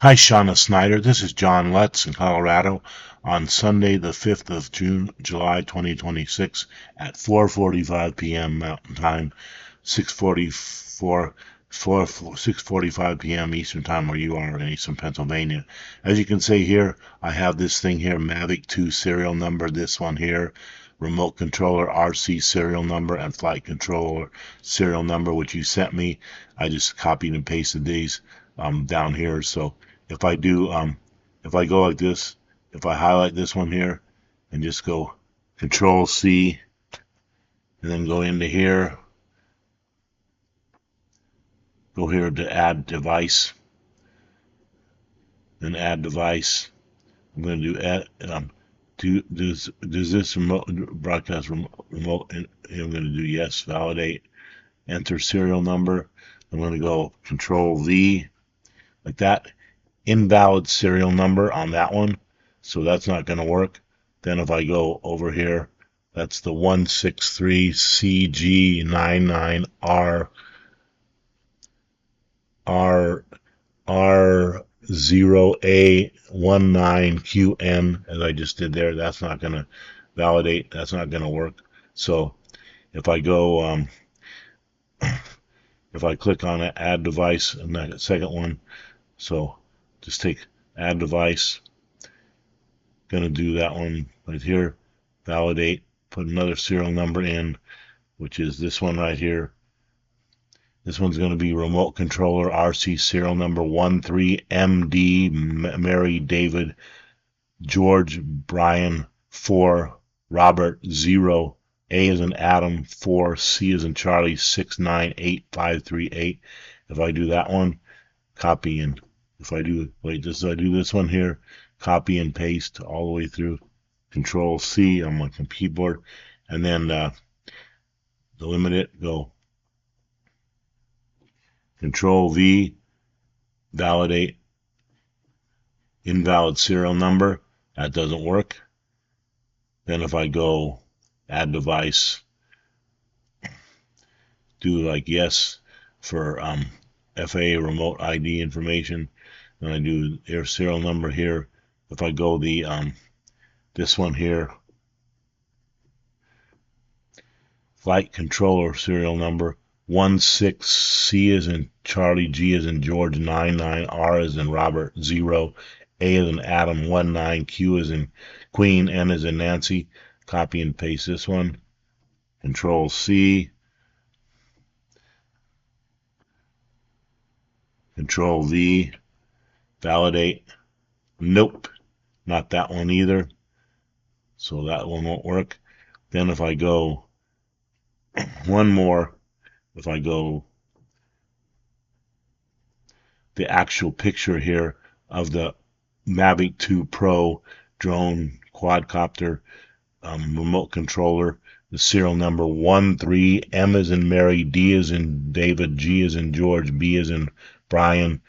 Hi, Shawna Snyder. This is John Lutz in Colorado on Sunday, the 5th of July 2026 at 4:45 p.m. Mountain Time, 6:45 p.m. Eastern Time where you are in Eastern Pennsylvania. As you can see here, I have this thing here, Mavic 2 serial number, this one here, remote controller RC serial number, and flight controller serial number, which you sent me. I just copied and pasted these down here. So if I do, if I go like this, if I highlight this one here and just go Control C and then go into here, go here to add device, then add device. I'm going to do add, does this remote broadcast remote, and I'm going to do yes, validate, enter serial number. I'm going to go Control V like that. Invalid serial number on that one, so that's not going to work. Then if I go over here, that's the 163CG99R R0A19QN, as I just did there. That's not going to validate. That's not going to work. So if I go, if I click on it, add device, and that second one, so just take add device, gonna do that one right here, validate, put another serial number in, which is this one right here. This one's going to be remote controller RC serial number 13MD Mary David George Brian 4 Robert 0 A as in Adam 4 C as in Charlie 698538. If I do that one, copy and if I do I do this one here, copy and paste all the way through, Control C on my keyboard, and then delimit it, go Control V, validate, invalid serial number, that doesn't work. Then if I go add device, do like yes for FAA remote ID information, then I do air serial number here. If I go the this one here, flight controller serial number 16C as in Charlie, G as in George, 99, R as in Robert, 0, A as in Adam, 19, Q as in Queen, N as in Nancy. Copy and paste this one. Control C. Control V. Validate. Nope, not that one either. So that one won't work. Then if I go one more, if I go the actual picture here of the Mavic 2 Pro Drone Quadcopter remote controller, the serial number 13 M as in Mary, D as in David, G as in George, B as in Brian,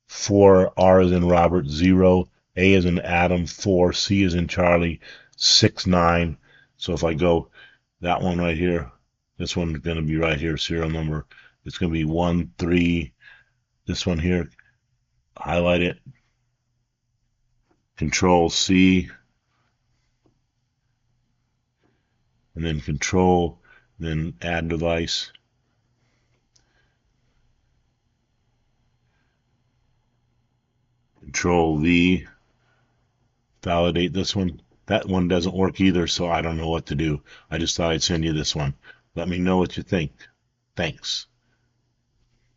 4 R as in Robert, 0 A as in Adam, 4 C as in Charlie, 69. So if I go that one right here, this one's going to be right here, serial number. It's going to be 13. This one here, highlight it, Control C, and then Control, then add device. Control V, validate this one. That one doesn't work either, so I don't know what to do. I just thought I'd send you this one. Let me know what you think. Thanks.